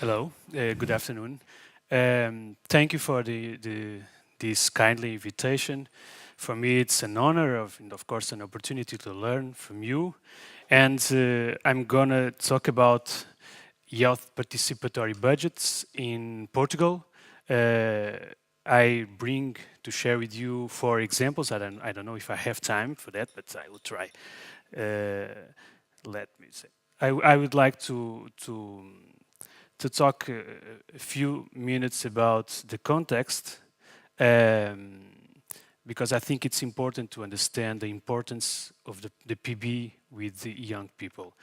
Hello, good afternoon. Thank you for this kindly invitation. For me, it's an honor and of course, an opportunity to learn from you. And I'm gonna talk about youth participatory budgets in Portugal. I bring to share with you 4 examples. I don't know if I have time for that, but I will try. Let me say. I would like to talk a few minutes about the context, because I think it's important to understand the importance of the PB with the young people.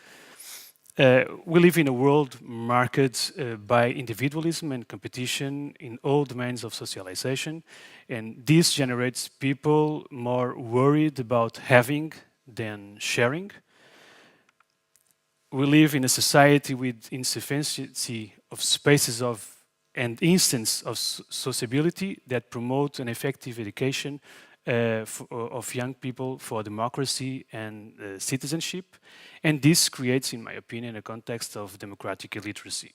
We live in a world marked by individualism and competition in all domains of socialization, and this generates people more worried about having than sharing. We live in a society with insufficiency of spaces and instances of sociability that promote an effective education of young people for democracy and citizenship. And this creates, in my opinion, a context of democratic illiteracy.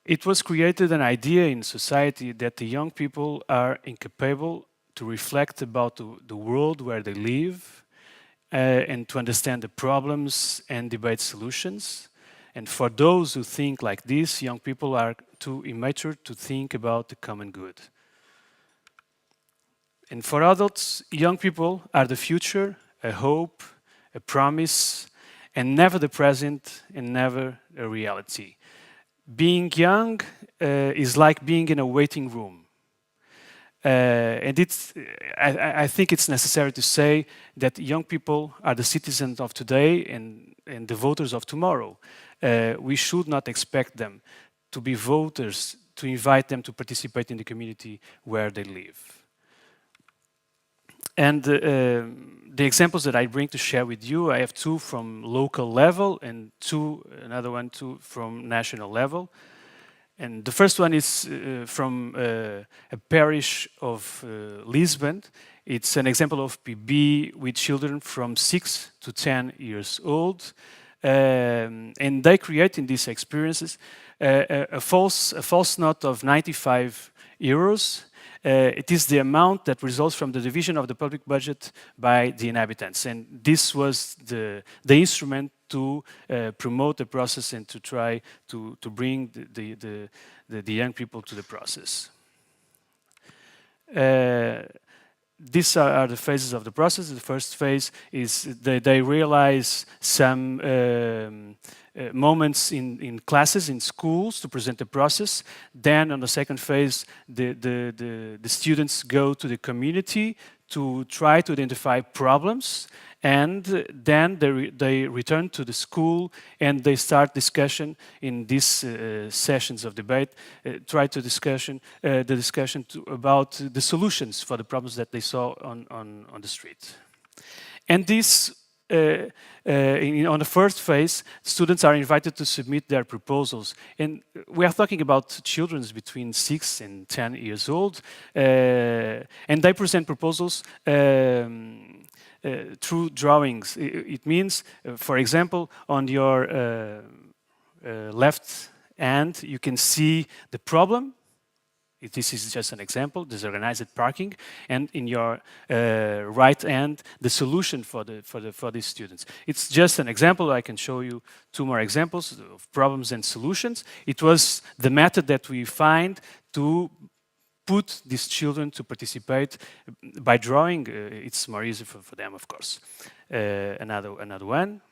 It was created an idea in society that the young people are incapable to reflect about the world where they live, and to understand the problems and debate solutions. And for those who think like this, young people are too immature to think about the common good. And for adults, young people are the future, a hope, a promise, and never the present and never a reality. Being young is like being in a waiting room. And I think it's necessary to say that young people are the citizens of today and the voters of tomorrow. We should not expect them to be voters, to invite them to participate in the community where they live. And the examples that I bring to share with you, I have 2 from local level and another one from national level. And the first one is from a parish of Lisbon. It's an example of PB with children from 6 to 10 years old. And they create in these experiences a false note of 95 euros. It is the amount that results from the division of the public budget by the inhabitants. And this was the instrument to promote the process and to try to bring the young people to the process. These are the phases of the process. The first phase is they realize some moments in classes, in schools, to present the process. Then on the second phase, the students go to the community to try to identify problems, and then they return to the school and they start discussion in these sessions of debate, try to the discussion about the solutions for the problems that they saw on the street. And this on the first phase, students are invited to submit their proposals. And we are talking about children between 6 and 10 years old. And they present proposals through drawings. It means, for example, on your left hand, you can see the problem. This is just an example, disorganized parking, and in your right hand, the solution for these students. It's just an example. I can show you 2 more examples of problems and solutions. It was the method that we find to put these children to participate by drawing. It's more easy for them, of course. Another one.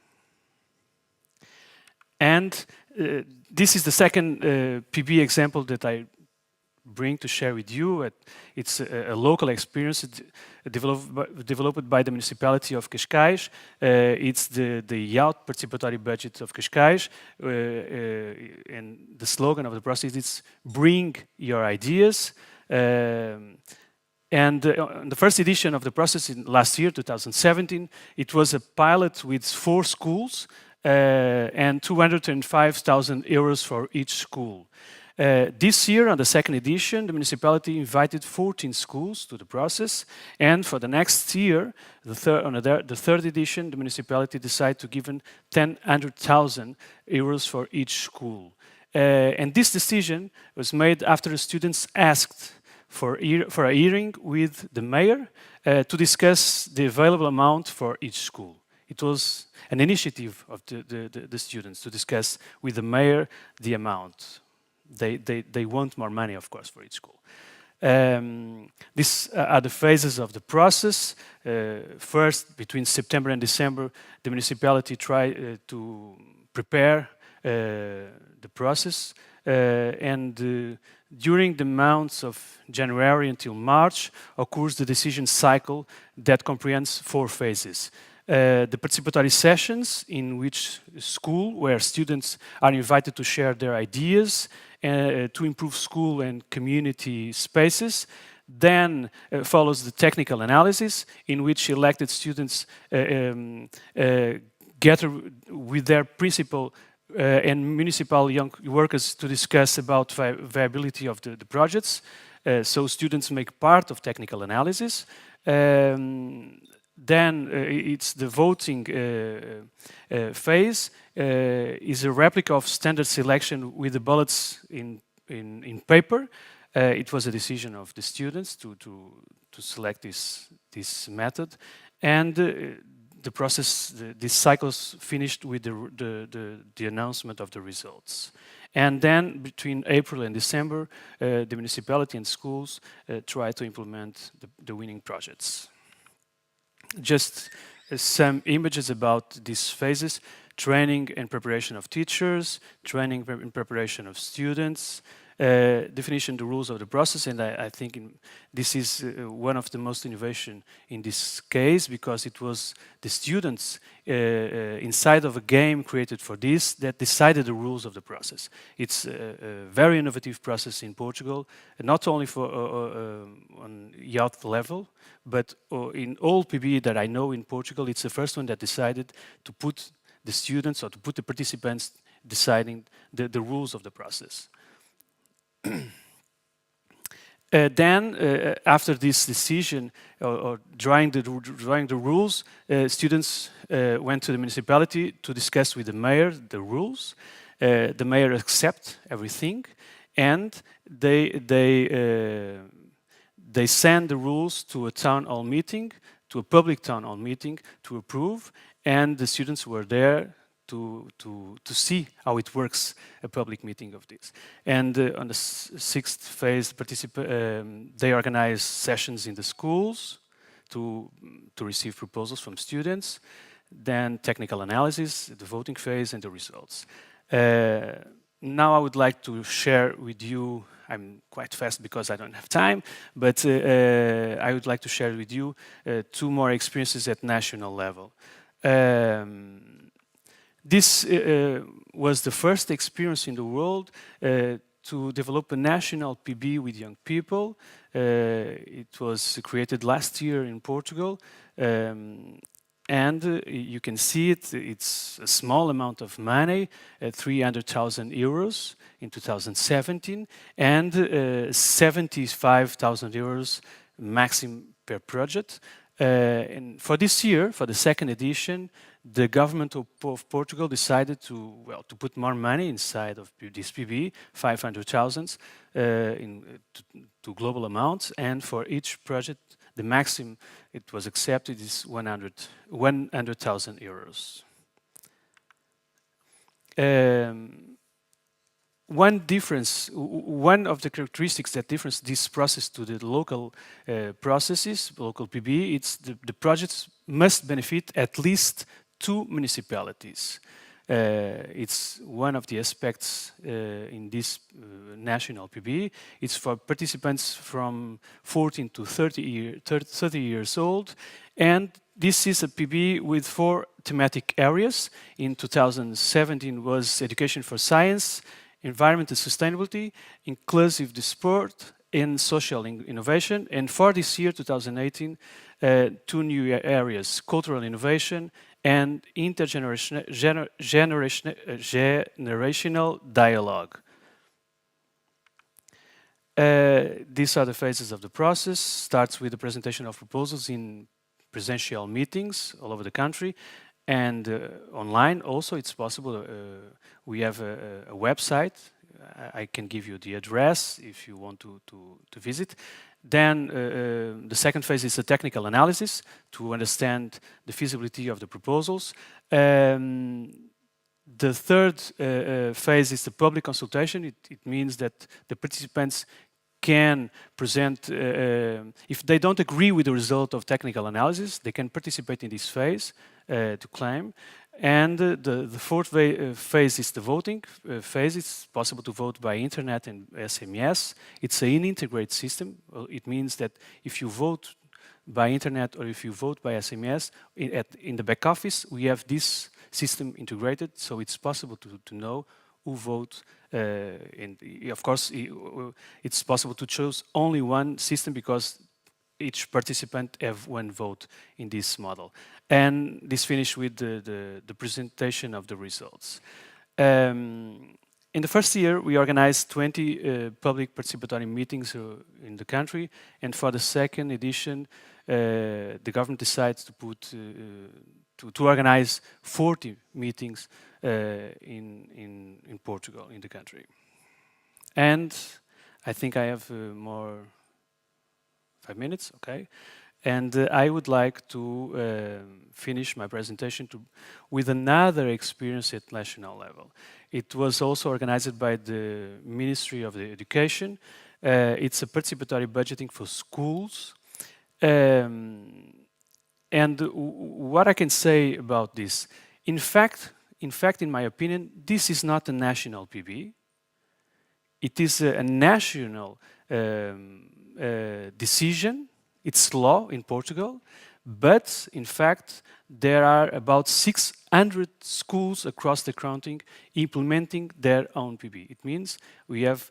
And this is the second PB example that I bring to share with you. It's a local experience developed by the Municipality of Cascais. It's the youth participatory budget of Cascais, and the slogan of the process is "Bring your ideas." And on the first edition of the process in last year, 2017, it was a pilot with 4 schools and 205,000 euros for each school. This year, on the second edition, the municipality invited 14 schools to the process, and for the next year, the third edition, the municipality decided to give 100,000 euros for each school. And this decision was made after the students asked for a hearing with the mayor to discuss the available amount for each school. It was an initiative of the students to discuss with the mayor the amount. They want more money, of course, for each school. These are the phases of the process. First, between September and December, the municipality tried to prepare the process, and during the months of January until March occurs the decision cycle that comprehends 4 phases. The participatory sessions, in which school, where students are invited to share their ideas to improve school and community spaces. Then follows the technical analysis, in which elected students gather with their principal and municipal young workers to discuss about viability of the projects. So students make part of technical analysis. Then it's the voting phase, is a replica of standard selection with the ballots in paper. It was a decision of the students to select this method, and the process, this cycle's finished with the announcement of the results. And then between April and December, the municipality and schools try to implement the winning projects. Just some images about these phases: training and preparation of teachers, training and preparation of students, definition the rules of the process, and I think this is one of the most innovation in this case, because it was the students inside of a game created for this that decided the rules of the process. It's a very innovative process in Portugal, not only for on youth level, but in all PB that I know in Portugal. It's the first one that decided to put the students or to put the participants deciding the rules of the process. Then, after this decision or drawing the rules, students went to the municipality to discuss with the mayor the rules. The mayor accepts everything, and they send the rules to a town hall meeting, to a public town hall meeting to approve, and the students were there to see how it works, a public meeting of this. And on the 6th phase, they organize sessions in the schools to receive proposals from students, then technical analysis, the voting phase, and the results. Now I would like to share with you, I'm quite fast because I don't have time, but I would like to share with you 2 more experiences at national level. This was the first experience in the world to develop a national PB with young people. It was created last year in Portugal, and you can see it. It's a small amount of money, 300,000 euros in 2017, and 75,000 euros maximum per project. And for this year, for the second edition, the government of Portugal decided to put more money inside of this PB, 500,000 to global amounts, and for each project, the maximum it was accepted is 100,000 euros. One of the characteristics that differs this process to the local processes, local PB, it's the projects must benefit at least 2 municipalities. It's one of the aspects in this national PB. It's for participants from 14 to 30 years old, and this is a PB with 4 thematic areas. In 2017 was education for science, environment and sustainability, inclusive sport, and social innovation. And for this year, 2018, 2 new areas: cultural innovation and intergenerational dialogue. These are the phases of the process. Starts with the presentation of proposals in presential meetings all over the country, and online also it's possible. We have a website. I can give you the address if you want to visit. Then the second phase is the technical analysis to understand the feasibility of the proposals. The third phase is the public consultation. It means that the participants can present, if they don't agree with the result of technical analysis, they can participate in this phase to claim. And the fourth phase is the voting phase. It's possible to vote by internet and SMS. It's an integrated system. It means that if you vote by internet or if you vote by SMS, in the back office, we have this system integrated, so it's possible to know who vote. And of course, it's possible to choose only one system because each participant have one vote in this model. And this finished with the presentation of the results. In the first year, we organized 20 public participatory meetings in the country, and for the second edition, the government decides to put to organize 40 meetings in Portugal, in the country. And I think I have more 5 minutes, okay? And I would like to finish my presentation with another experience at national level. It was also organized by the Ministry of Education. It's a participatory budgeting for schools. And what I can say about this, in fact, in my opinion, this is not a national PB. It is a national decision. It's law in Portugal, but in fact, there are about 600 schools across the country implementing their own PB. It means we have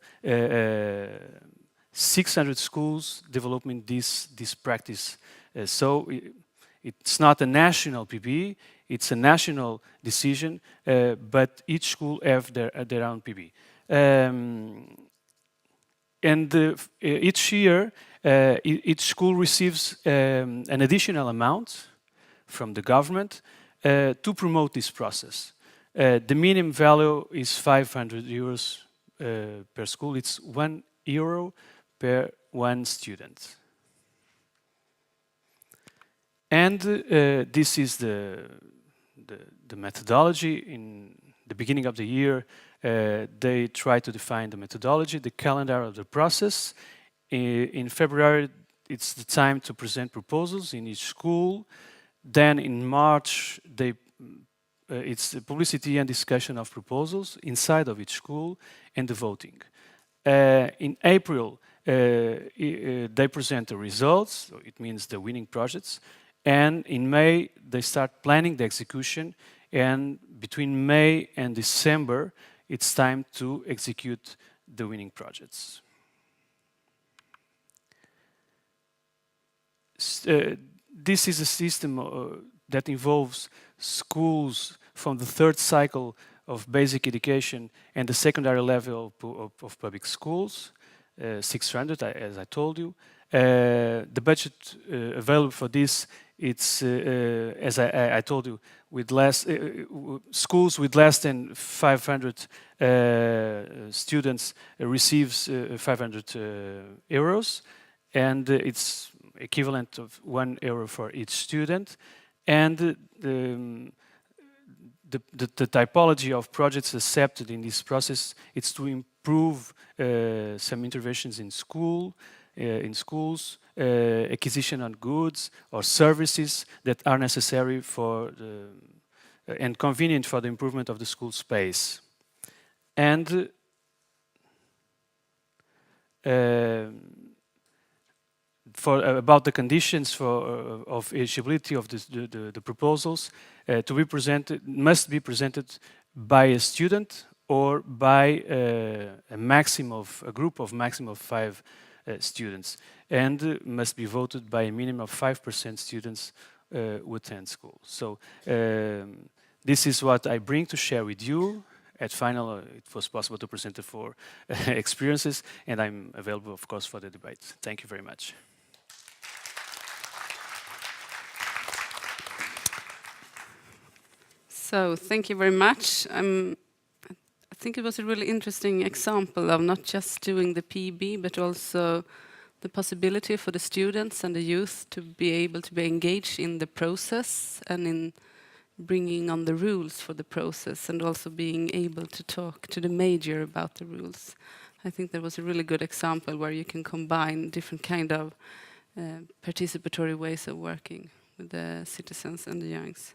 600 schools developing this practice. So it's not a national PB, it's a national decision, but each school have their own PB. Each year, each school receives an additional amount from the government to promote this process. The minimum value is 500 euros per school. It's €1 per one student. And this is the methodology. In the beginning of the year, they try to define the methodology, the calendar of the process. In February, it's the time to present proposals in each school. Then in March, it's the publicity and discussion of proposals inside of each school and the voting. In April, they present the results, so it means the winning projects. And in May, they start planning the execution. And between May and December, it's time to execute the winning projects. This is a system that involves schools from the third cycle of basic education and the secondary level of public schools, 600, as I told you. The budget available for this, it's, as I told you, with less schools with less than 500 students receives 500 euros, and it's equivalent of €1 for each student. And the typology of projects accepted in this process is to improve some interventions in schools, acquisition on goods or services that are necessary for and convenient for the improvement of the school space. And about the conditions of eligibility of the proposals to be presented, must be presented by a student or by a group of maximum of 5 students, and must be voted by a minimum of 5% students who attend school. So this is what I bring to share with you, at final it was possible to present the 4 experiences, and I'm available, of course, for the debate. Thank you very much. So thank you very much. I think it was a really interesting example of not just doing the PB, but also the possibility for the students and the youth to be able to be engaged in the process and in bringing on the rules for the process, and also being able to talk to the major about the rules. I think that was a really good example where you can combine different kind of participatory ways of working with the citizens and the youngs.